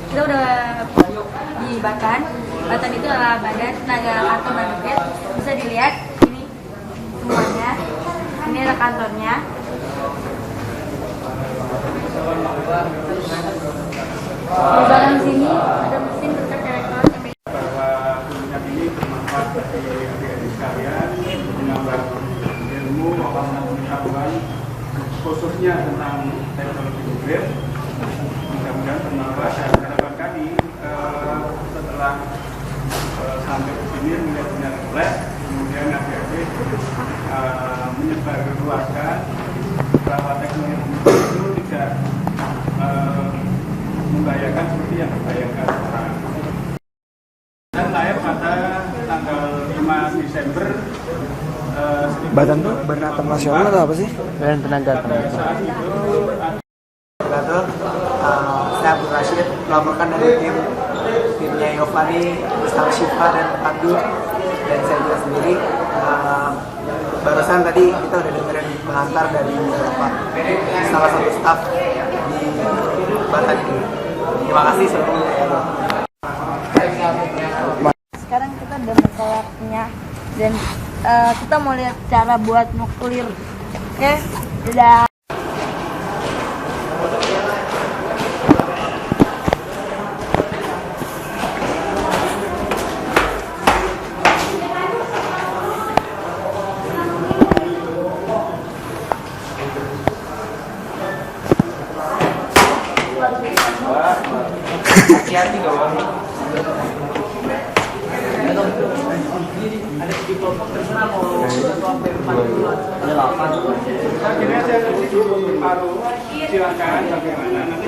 kita udah dibakar. Batan itu adalah badan tenaga kantor nanogate. Bisa dilihat ini semuanya. Ini ada kantornya. Di dalam sini ada mesin berkat elektron bahwa minyak ini bermanfaat bagi adik-adik sekalian, menambah ilmu, pengetahuan khususnya tentang teknologi nuklir. Mudah-mudahan bermanfaat dan harapan kami setelah sampai ke sini benar-benar lab, kemudian adik-adik menyebarluaskan bahwa teknologi nuklir itu tidak membahayakan seperti yang dibayangkan orang. Dan lahir pada tanggal 5 Desember. Badan tuh Badan Atom Nasional atau apa sih? Badan Tenaga Atom Nasional. Saya Abdul Rashid melaporkan dari timnya Yovani, Ustaz Syifa dan Pandu, dan saya juga sendiri. Barusan tadi kita udah dengerin pengantar dari salah satu staf di Batan ini. Terima kasih sebelumnya. Sekarang kita udah mengkolaknya dan kita mau lihat cara buat nuklir. Oke, dadah. Hati-hati kawan. Akhirnya saya dulu paruh, silakan bagaimana nanti.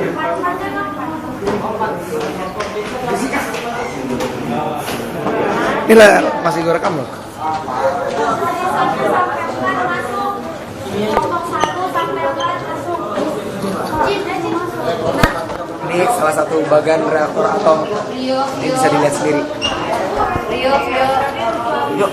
Ini lah masih gue rekam loh. Ini salah satu bagian reaktor atom. Ini bisa dilihat sendiri. Yuk.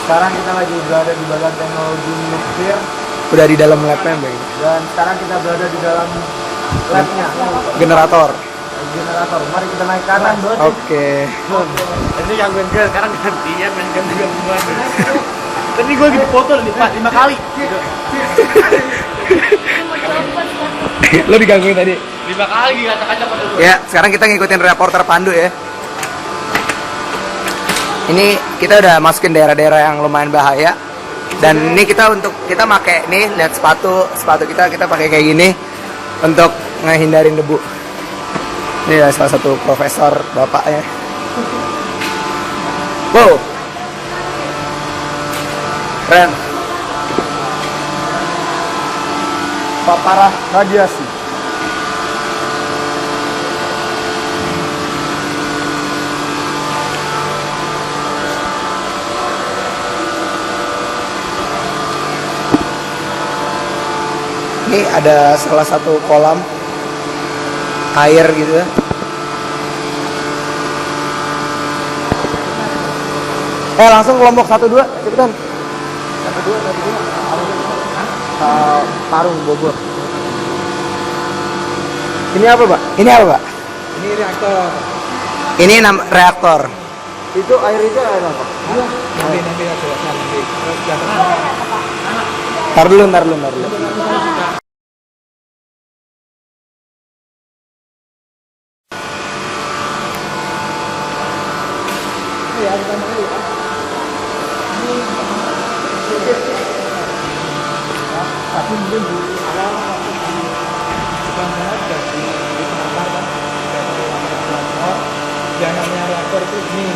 Sekarang kita lagi berada di bagian teknologi nuklir. Udah di dalam labnya, Bang. Dan sekarang kita berada di dalam labnya. Generator. Mari kita naik ke atas. Oke. Ini yang gue sekarang gantian main ganti-gantian. Tadi gue gitu foto nih Pak 5 kali. Lo digangguin tadi. 5 kali kaca-kaca foto gue. Ya, sekarang kita ngikutin reporter Pandu ya. Ini kita udah masukin daerah-daerah yang lumayan bahaya. Dan ini kita pakai nih, lihat sepatu kita pakai kayak gini untuk ngehindarin debu. Ini adalah salah satu profesor bapaknya. Wow, keren. Paparan radiasi. Ini ada salah satu kolam air gitu ya. Langsung kelompok 1-2 cepetan. 1-2 Parung Bogor. Ini apa, Pak? Ini Ini reaktor. Ini reaktor. Itu air itu air apa? Nanti aja nanti. Ntar dulu. Tapi mungkin di awal bukan sangat ditemukan yang namanya reaktor itu ini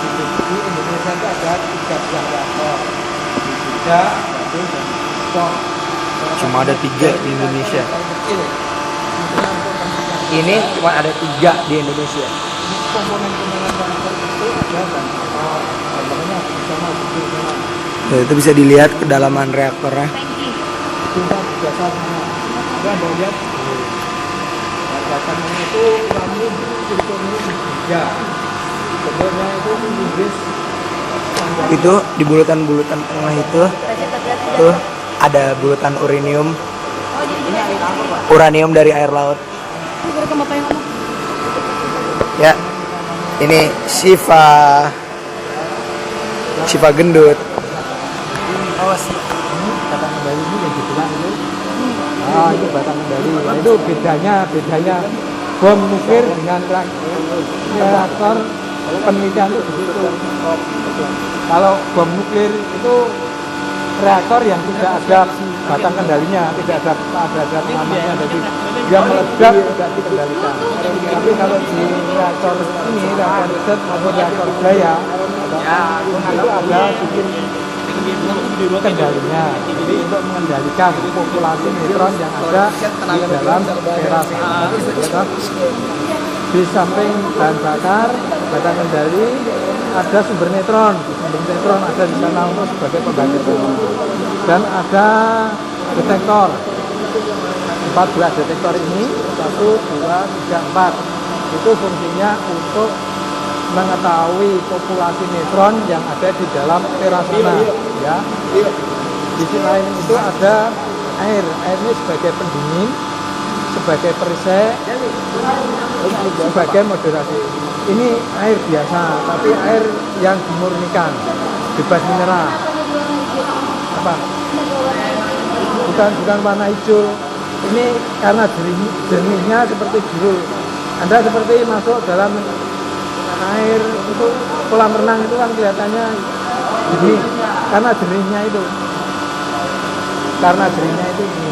di Indonesia itu ada 3 reaktor di Jogja, Bandung, dan Depok. Cuma ada 3 di Indonesia. Ini cuma ada 3 di Indonesia. Komponen-komponen reaktor itu ada dan makanya sama Nah, itu bisa dilihat kedalaman reaktornya. tingkat dasarnya. Anda lihat dasarnya itu kamu Ya, bentuknya itu Inggris. Itu di bulutan-bulutan tengah itu tuh ada bulutan uranium dari air laut. Ya, ini Shiva gendut. Batang kendali ini yang dibilang itu. Ah, itu batang kendali. Nah, itu bedanya bom nuklir dengan reaktor penelitian itu di situ. Kalau bom nuklir itu reaktor yang tidak ada batang kendalinya, tidak ada pengamannya, jadi dia meledak tidak dikendalikan. Tapi kalau di reaktor ini, reaktor riset maupun reaktor daya, itu ada bikin kendalinya. Jadi untuk mengendalikan populasi neutron yang ada di dalam era sana. Di samping bahan bakar, batang kendali, ada sumber neutron. Sumber neutron ada di sana untuk sebagai pembangkit. Dan ada detektor. 14 detektor ini, 1, 2, 3, 4. Itu fungsinya untuk mengetahui populasi neutron yang ada di dalam era sana. Ya. Di sisi lain itu ada air. Air ini sebagai pendingin, sebagai perisai, sebagai moderasi. Ini air biasa, tapi air yang dimurnikan, bebas mineral. Apa? Bukan warna hijau. Ini karena jernihnya seperti jurul. Anda seperti masuk dalam air itu, kolam renang itu kan kelihatannya jernih karena jernihnya itu. Ini.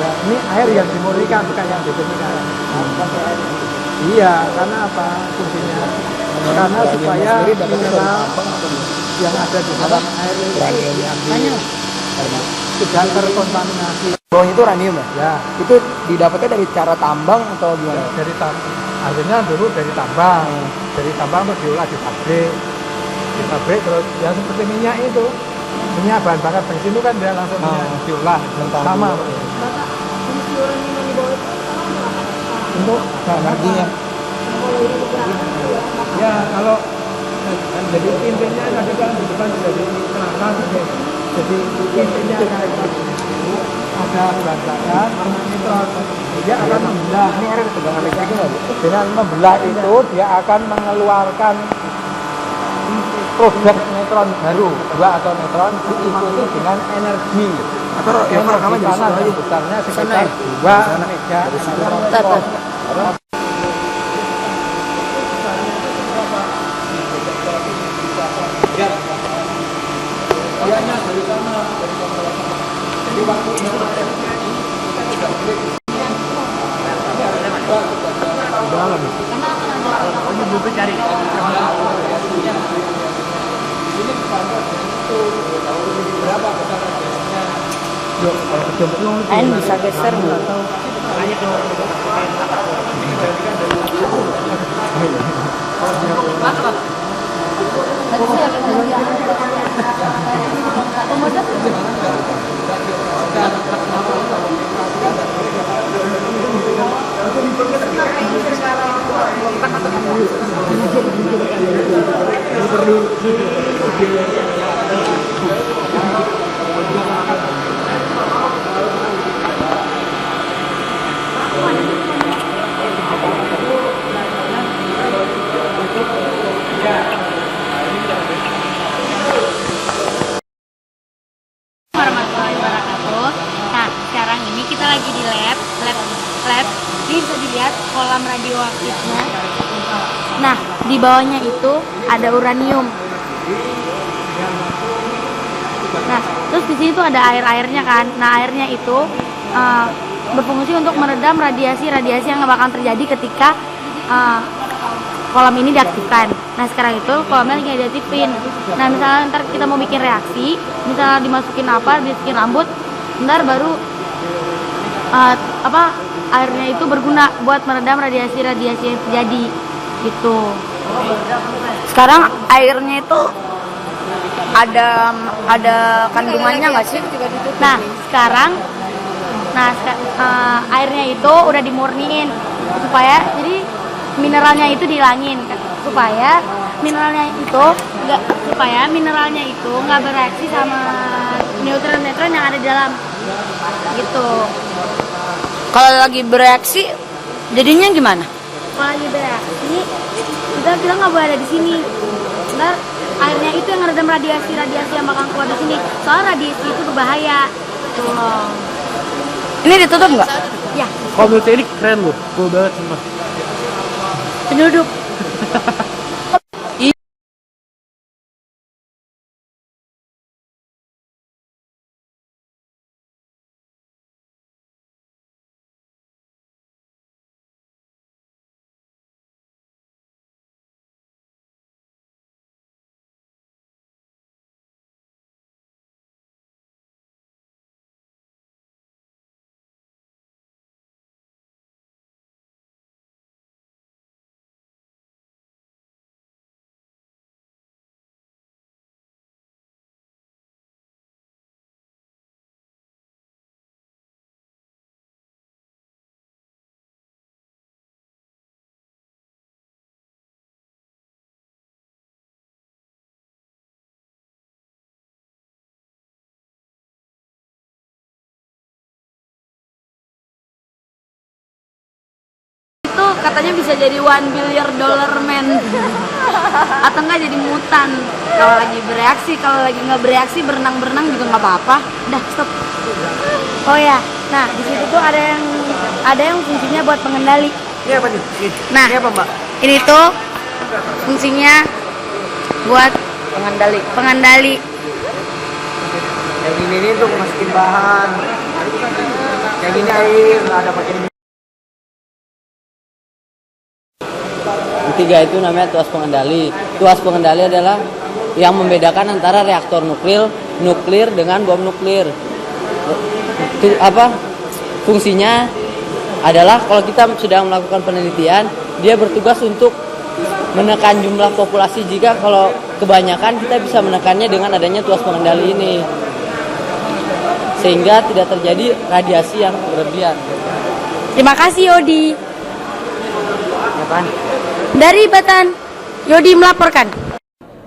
Ini air yang dimurnikan, bukan yang dijernihkan. Iya, karena apa fungsinya? Karena supaya mineral yang ada di dalam air itu diambil, tidak terkontaminasi. Bawahnya itu uranium ya? Ya, Itu didapatnya dari cara tambang atau gimana? dari akhirnya dulu dari tambang, terus diolah di pabrik terus yang seperti minyak itu. Minyak bahan bakar bensin itu kan dia langsung diolah sama. Untuk energinya. Ya kalau jadi intinya tadi kan di depan sudah diterangkan, jadi intinya ada bahan bakar neutron, dia akan membelah. Ini ada tegangan listrik nggak? Dengan membelah itu dia akan mengeluarkan produk neutron baru, 2 atau neutron diikuti dengan energi Atau yang rekaman di jadi sana aja. besarnya sekitar 2 mega ton. Jadi waktu dalam Ini belum cari. Ain bisa geser nggak? Warahmatullahi wabarakatuh. Nah, sekarang ini kita lagi di lab. Ini bisa dilihat kolam radioaktifnya. Nah, di bawahnya itu ada uranium. Nah, terus di sini tuh ada airnya kan. Nah, airnya itu berfungsi untuk meredam radiasi yang bakal terjadi ketika kolam ini diaktifkan. Nah, sekarang itu kolamnya lagi diaktifin. Nah, misalnya ntar kita mau bikin reaksi, misalnya dimasukin rambut, ntar baru airnya itu berguna buat meredam radiasi yang terjadi gitu. Sekarang airnya itu ada kandungannya nggak sih? Nah, sekarang Nah, airnya itu udah dimurniin supaya jadi mineralnya itu dihilangin supaya mineralnya itu nggak bereaksi sama neutron-neutron yang ada di dalam gitu. Kalau lagi bereaksi jadinya gimana? Kalau lagi bereaksi kita nggak boleh ada di sini. Ntar airnya itu yang ngeredam radiasi yang bakal keluar di sini. Soalnya radiasi itu berbahaya. Tuh. Ini ditutup nggak? Ya, Komite ini keren loh, cool banget semua. penduduk. Itu katanya bisa jadi $1 billion man atau enggak jadi mutan kalau lagi bereaksi. Kalau lagi nggak bereaksi berenang juga nggak apa-apa. Udah stop. Oh ya, nah di situ tuh ada yang fungsinya buat pengendali. Ini apa nih? Nah, Ini apa, Mbak? ini tuh fungsinya buat pengendali. Yang ini nih untuk masukin bahan. Yang ini air, nggak ada pakai ini. Ketiga itu namanya tuas pengendali. Tuas pengendali adalah yang membedakan antara reaktor nuklir dengan bom nuklir. Fungsinya adalah kalau kita sedang melakukan penelitian, dia bertugas untuk menekan jumlah populasi. Jika kalau kebanyakan, kita bisa menekannya dengan adanya tuas pengendali ini, sehingga tidak terjadi radiasi yang berlebihan. Terima kasih Yodi. Apaan? Dari Batan, Yodi melaporkan.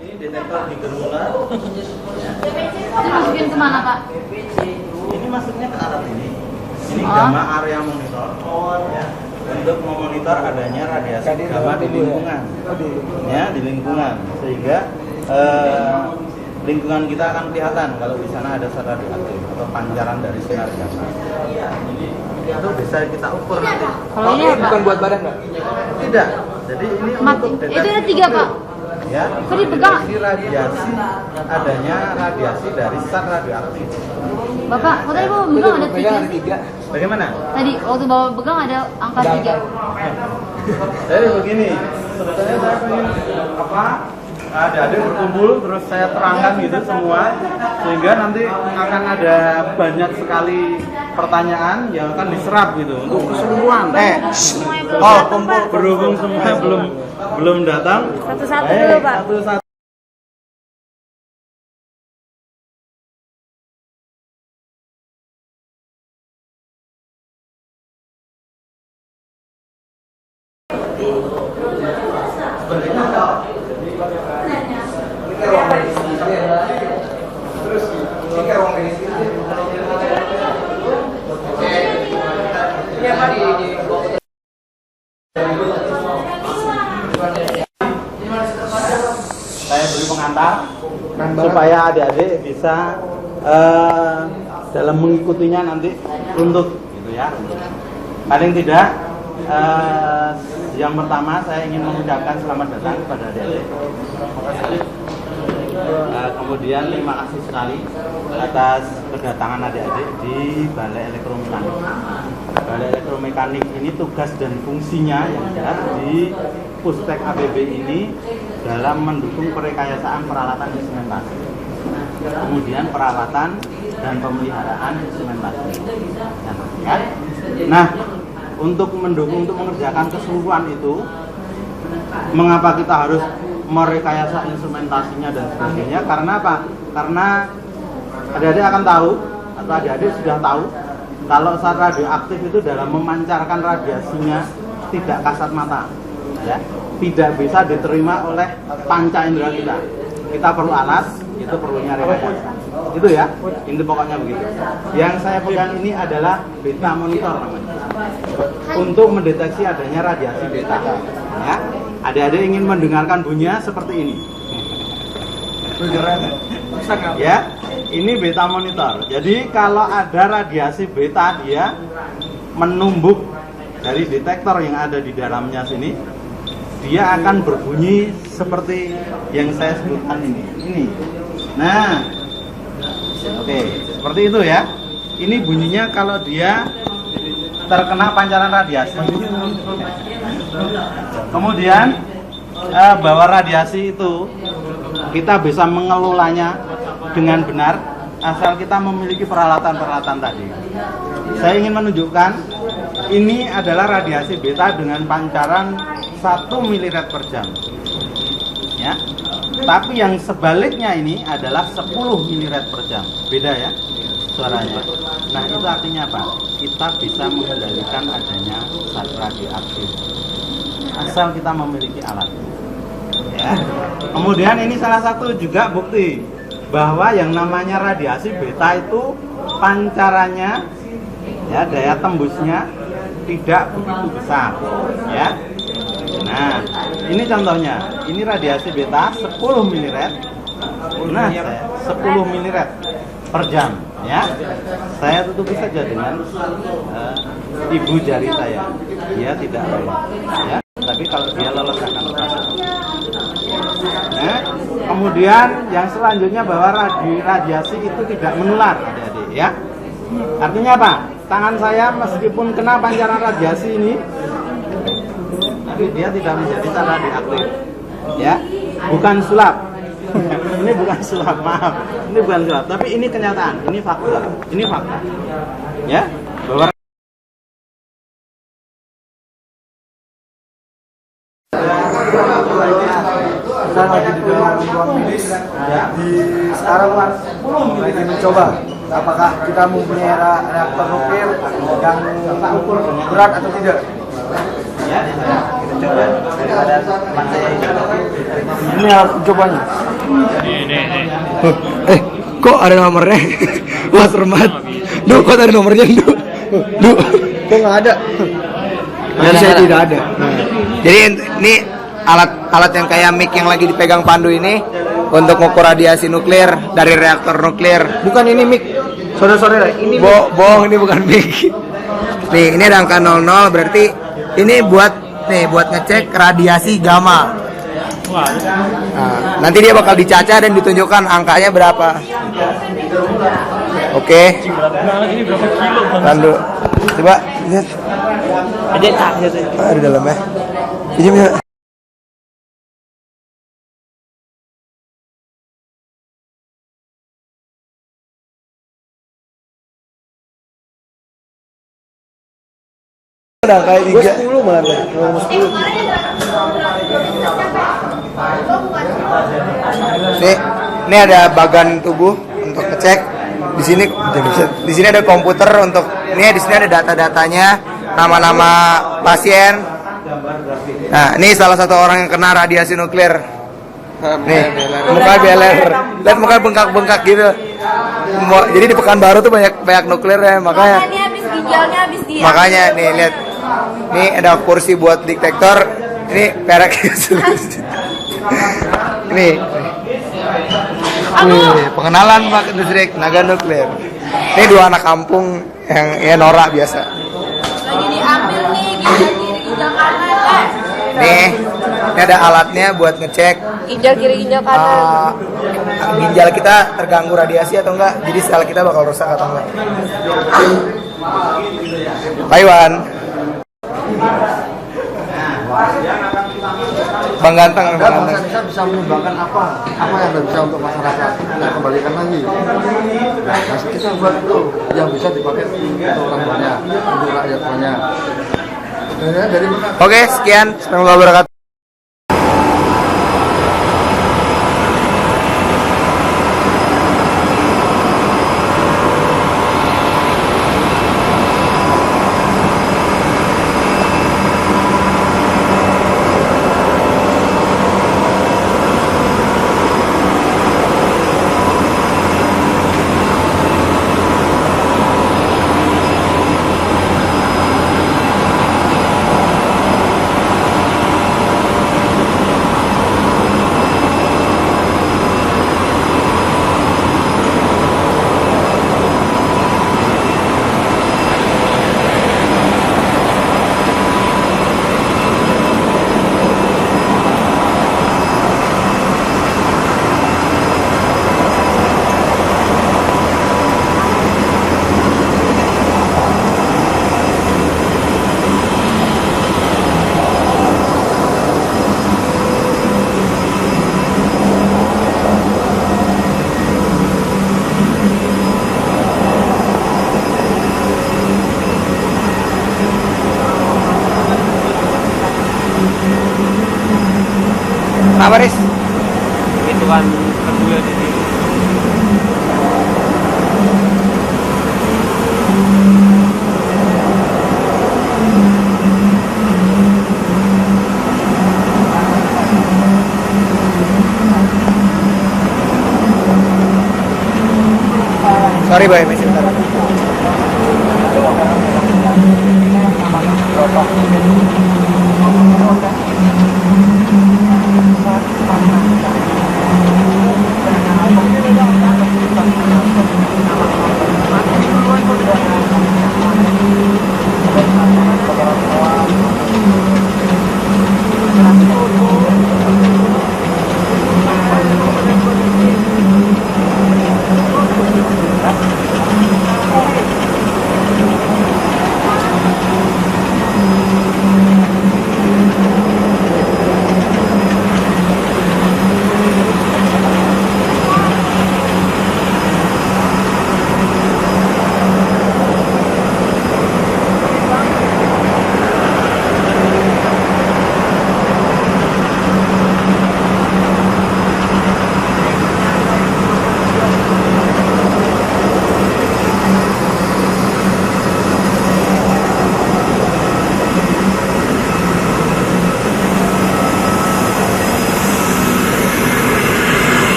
Ini detektor di gerula. Ini masukin kemana Pak? Ini masuknya ke alat ini. Ini gamma area monitor. Ya. Untuk memonitor adanya radiasi gamma di lingkungan. Ya, di lingkungan. Sehingga lingkungan kita akan kelihatan kalau di sana ada zat radioaktif atau pancaran dari sinar gamma. Itu bisa kita ukur nanti. Kalau ini apa? Bukan buat badan, Mbak? Tidak. Jadi ini untuk deteksi. Itu ada 3 Pak. Ya, Kok dipegang? deteksi radiasi, adanya radiasi dari zat radioaktif. Bapak, kok tadi Bapak pegang ada 3? Bagaimana? Tadi waktu Bapak pegang ada angka 3. Jadi begini, sebetulnya saya pengen adik-adik berkumpul terus saya terangkan gitu semua, sehingga nanti akan ada banyak sekali pertanyaan yang akan diserap gitu untuk keseluruhan. Kumpul berhubung semua belum datang. Satu-satu dulu Pak. Satu-satu. Saya beri pengantar supaya adik-adik bisa dalam mengikutinya nanti untuk gitu ya. Paling tidak yang pertama saya ingin mengucapkan selamat datang kepada adik-adik. Kemudian terima kasih sekali atas kedatangan adik-adik di Balai Elektromekanik. Balai Elektromekanik ini tugas dan fungsinya yang jelas di Puspek ABB ini dalam mendukung perekayasaan peralatan instrumentasi, kemudian perawatan dan pemeliharaan instrumentasi. Ya. Nah, untuk mendukung, untuk mengerjakan keseluruhan itu, mengapa kita harus merekayasa instrumentasinya dan sebagainya? Karena apa? Karena adik-adik akan tahu, atau adik-adik sudah tahu Kalau zat radioaktif itu dalam memancarkan radiasinya tidak kasat mata, ya, tidak bisa diterima oleh panca indera kita. Kita perlu alat, itu perlunya rekayasa. Itu ya, ini pokoknya begitu. Yang saya pegang ini adalah beta monitor namanya, untuk mendeteksi adanya radiasi beta. Ya, adik-adik ingin mendengarkan bunyinya seperti ini. Ya, ini beta monitor. Jadi kalau ada radiasi beta, dia menumbuk dari detektor yang ada di dalamnya sini, dia akan berbunyi seperti yang saya sebutkan ini. Nah, oke, seperti itu ya. Ini bunyinya kalau dia terkena pancaran radiasi. Kemudian bahwa radiasi itu kita bisa mengelolanya dengan benar asal kita memiliki peralatan-peralatan tadi. Saya ingin menunjukkan ini adalah radiasi beta dengan pancaran 1 mRad per jam. Ya. Tapi yang sebaliknya ini adalah 10 mRad per jam. Beda ya suaranya. Nah, itu artinya apa? Kita bisa mengendalikan adanya zat radioaktif asal kita memiliki alat. Ya. Kemudian ini salah satu juga bukti bahwa yang namanya radiasi beta itu pancarannya, ya, daya tembusnya tidak begitu besar, ya. Nah, ini contohnya. Ini radiasi beta 10 mRad. Nah, 10 mRad per jam, ya. Saya tutupi saja dengan ibu jari saya. Dia tidak lolos, ya. Tapi kalau dia lolos akan lepas. Nah, kemudian yang selanjutnya bahwa radiasi itu tidak menular, adik-adik, ya. Artinya apa? Tangan saya meskipun kena pancaran radiasi ini, tapi dia tidak menjadi zat radioaktif, ya. Bukan sulap. Ini bukan sulap, maaf. Ini bukan sulap, tapi ini kenyataan, ini fakta. Ini fakta. Ya, bahwa kita lagi di dalam ruang medis, di sekarang lagi mencoba apakah kita mempunyai reaktor nuklir yang ukur berat atau tidak. ya, kita coba daripada teman saya Ini alat ucapanya. Kok ada nomornya? Wah, serem banget. Duh, kok ada nomornya, Duh? Kok nggak ada? Saya tidak ada. Jadi ini alat yang kayak mic yang lagi dipegang Pandu ini untuk mengukur radiasi nuklir dari reaktor nuklir. Bukan ini mic. Saudara-saudara, ini Bohong, ini bukan mic. Nih, ini ada angka 00, berarti ini buat ngecek radiasi gamma. Nah, nanti dia bakal dicaca dan ditunjukkan angkanya berapa. Oke. Pandu, coba lihat. Ada tak gitu. Di dalamnya. Pinjam ya. Udah kayak 10 malah kan. 10. Ini ada bagan tubuh untuk ngecek. Di sini ada komputer untuk di sini ada data-datanya, nama-nama pasien. Nah, ini salah satu orang yang kena radiasi nuklir. Nih, muka beler. Lihat muka bengkak-bengkak gitu. Jadi di Pekanbaru tuh banyak nuklir ya, makanya. Makanya nih lihat. Ini ada kursi buat detektor. Ini perak. Nih, pengenalan Pak Industri Tenaga Nuklir. Ini 2 anak kampung yang ya norak biasa. Lagi diambil nih, ginjal kanan. Nih, ini ada alatnya buat ngecek Ginjal kiri, ginjal kanan. ginjal kita terganggu radiasi atau enggak. Jadi sel kita bakal rusak atau enggak. Taiwan. Bang Ganteng, Bangsa kita bisa menyumbangkan apa yang bisa untuk masyarakat, kita kembalikan lagi. Nah, kita buat itu yang bisa dipakai untuk orang banyak, untuk rakyat banyak. Dari mana? Oke, sekian. Assalamualaikum warahmatullahi wabarakatuh. Kenapa, Riz? Itu kan kedua di sini. Sorry boy, masih bentar.